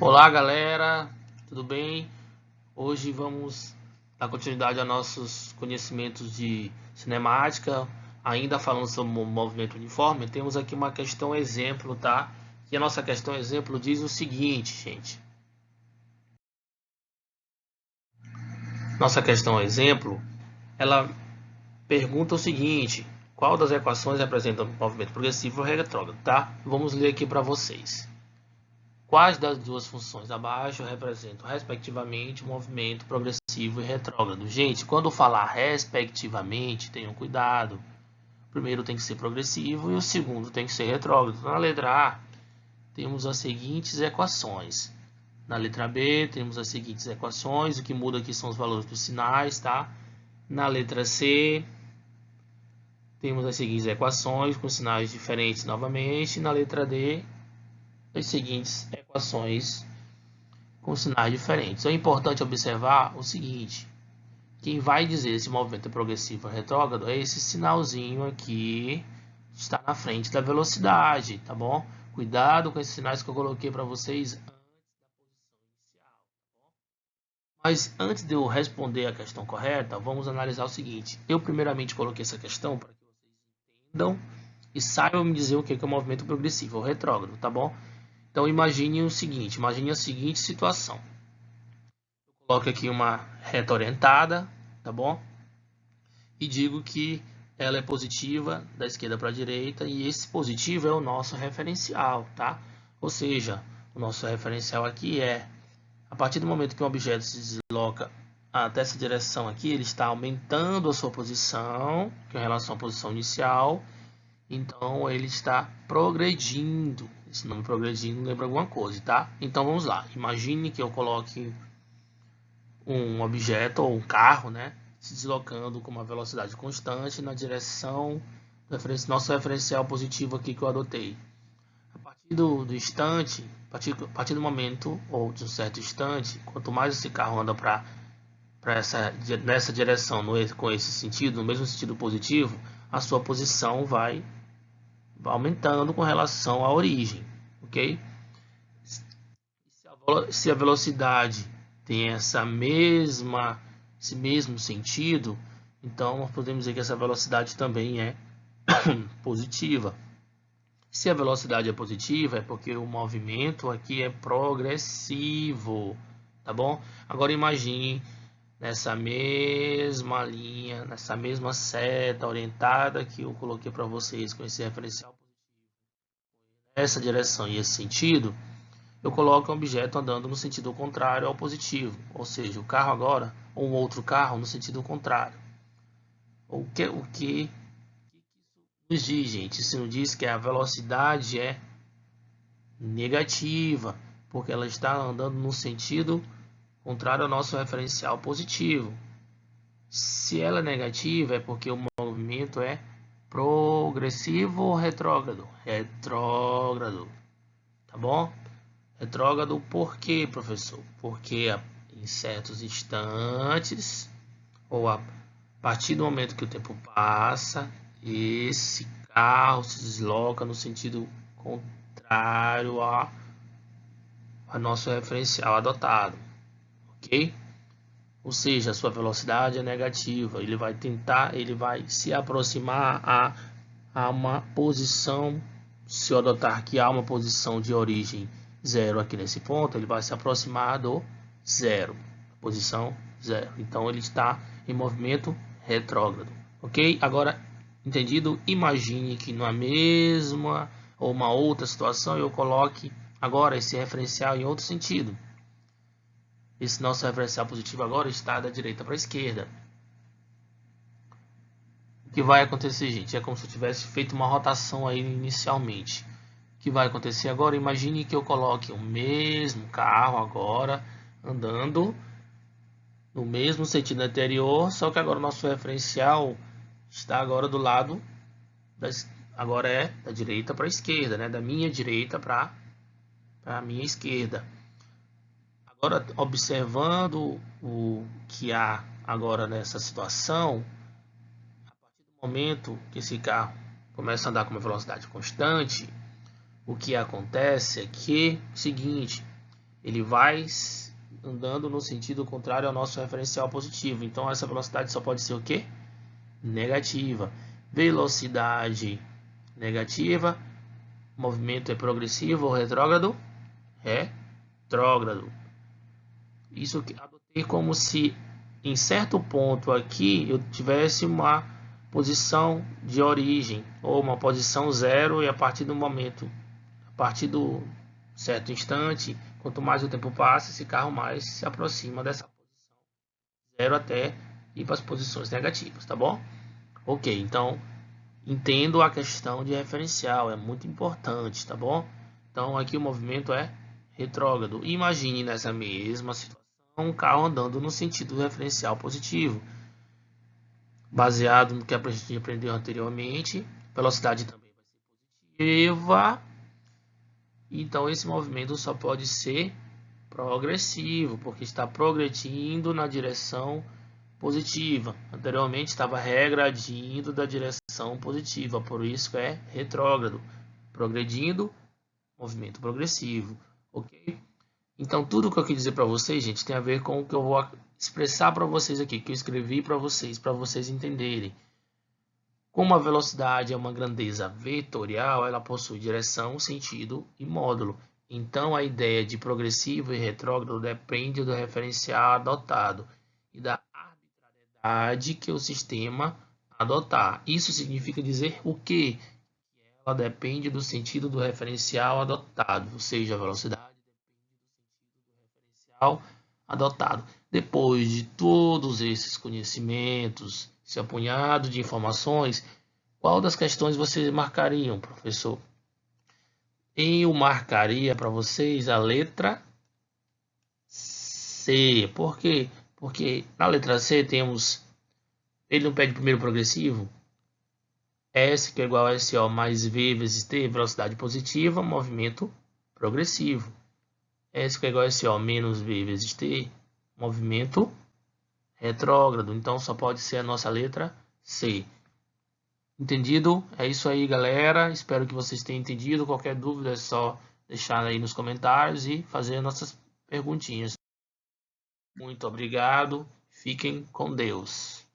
Olá galera, tudo bem? Hoje vamos dar continuidade aos nossos conhecimentos de cinemática, ainda falando sobre o movimento uniforme. Temos aqui uma questão exemplo, tá? E a nossa questão exemplo diz o seguinte, gente. Nossa questão exemplo, ela pergunta o seguinte: qual das equações representa o movimento progressivo ou retrógrado, tá? Vamos ler aqui para vocês. Quais das duas funções abaixo representam, respectivamente, o movimento progressivo e retrógrado? Gente, quando falar respectivamente, tenham cuidado. O primeiro tem que ser progressivo e o segundo tem que ser retrógrado. Na letra A, temos as seguintes equações. Na letra B, temos as seguintes equações. O que muda aqui são os valores dos sinais, tá? Na letra C, temos as seguintes equações com sinais diferentes novamente. Na letra D, as seguintes equações com sinais diferentes. É importante observar o seguinte: quem vai dizer se o movimento é progressivo ou retrógrado é esse sinalzinho aqui, que está na frente da velocidade, tá bom? Cuidado com esses sinais que eu coloquei para vocês antes da posição inicial. Mas antes de eu responder a questão correta, vamos analisar o seguinte. Eu primeiramente coloquei essa questão para que vocês entendam e saibam me dizer o que é o movimento progressivo ou retrógrado, tá bom? Então imagine o seguinte, imagine a seguinte situação. Eu coloco aqui uma reta orientada, tá bom? E digo que ela é positiva da esquerda para a direita e esse positivo é o nosso referencial, tá? Ou seja, o nosso referencial aqui é, a partir do momento que um objeto se desloca até essa direção aqui, ele está aumentando a sua posição em relação à posição inicial, então ele está progredindo. Esse nome progredindo lembra alguma coisa, tá? Então vamos lá, imagine que eu coloque um objeto ou um carro, né, se deslocando com uma velocidade constante na direção do nosso referencial positivo aqui que eu adotei. A partir do instante, a partir do momento ou de um certo instante, quanto mais esse carro anda nessa direção, com esse sentido, no mesmo sentido positivo, a sua posição vai aumentando com relação à origem, ok? Se a velocidade tem esse mesmo sentido, então nós podemos dizer que essa velocidade também é positiva. Se a velocidade é positiva, é porque o movimento aqui é progressivo, tá bom? Agora imagine nessa mesma linha, nessa mesma seta orientada que eu coloquei para vocês com esse referencial positivo, nessa direção e esse sentido, eu coloco um objeto andando no sentido contrário ao positivo, ou seja, o carro agora, ou um outro carro no sentido contrário. O que nos diz, gente? Isso nos diz que a velocidade é negativa, porque ela está andando no sentido contrário ao nosso referencial positivo. Se ela é negativa, é porque o movimento é progressivo ou retrógrado? Retrógrado, tá bom? Retrógrado por quê, professor? Porque em certos instantes, ou a partir do momento que o tempo passa, esse carro se desloca no sentido contrário ao nosso referencial adotado, ok? Ou seja, a sua velocidade é negativa. Ele vai se aproximar a uma posição, se eu adotar que há uma posição de origem zero aqui nesse ponto, ele vai se aproximar do zero, posição zero. Então ele está em movimento retrógrado, ok? Agora, entendido? Imagine que na mesma ou uma outra situação eu coloque agora esse referencial em outro sentido. Esse nosso referencial positivo agora está da direita para a esquerda. O que vai acontecer, gente? É como se eu tivesse feito uma rotação aí inicialmente. O que vai acontecer agora? Imagine que eu coloque o mesmo carro agora andando no mesmo sentido anterior, só que agora o nosso referencial está agora do lado agora é da direita para a esquerda, né? Da minha direita para a minha esquerda. Agora, observando o que há agora nessa situação, a partir do momento que esse carro começa a andar com uma velocidade constante, o que acontece é que, seguinte, ele vai andando no sentido contrário ao nosso referencial positivo. Então essa velocidade só pode ser o quê? Negativa. Velocidade negativa, movimento é progressivo ou retrógrado? Retrógrado. Isso que adotei como se em certo ponto aqui eu tivesse uma posição de origem ou uma posição zero, e a partir do momento, a partir do certo instante, quanto mais o tempo passa, esse carro mais se aproxima dessa posição zero até ir para as posições negativas, tá bom? Ok, então entendo a questão de referencial, é muito importante, tá bom? Então aqui o movimento é retrógrado. Imagine nessa mesma situação um carro andando no sentido referencial positivo. Baseado no que a gente aprendeu anteriormente, velocidade também vai ser positiva. Então esse movimento só pode ser progressivo, porque está progredindo na direção positiva. Anteriormente estava regradindo da direção positiva, por isso é retrógrado. Progredindo, movimento progressivo, ok? Então tudo que eu quis dizer para vocês, gente, tem a ver com o que eu vou expressar para vocês aqui, que eu escrevi para vocês entenderem. Como a velocidade é uma grandeza vetorial, ela possui direção, sentido e módulo. Então a ideia de progressivo e retrógrado depende do referencial adotado e da arbitrariedade que o sistema adotar. Isso significa dizer o quê? Ela depende do sentido do referencial adotado, ou seja, a velocidade adotado. Depois de todos esses conhecimentos, esse apunhado de informações, qual das questões vocês marcariam, professor? Eu marcaria para vocês a letra C. Por quê? Porque na letra C temos, ele não pede primeiro progressivo? S, que é igual a SO mais V vezes T, velocidade positiva, movimento progressivo. S, que é igual a SO menos V vezes T, movimento retrógrado. Então só pode ser a nossa letra C. Entendido? É isso aí, galera. Espero que vocês tenham entendido. Qualquer dúvida é só deixar aí nos comentários e fazer nossas perguntinhas. Muito obrigado. Fiquem com Deus.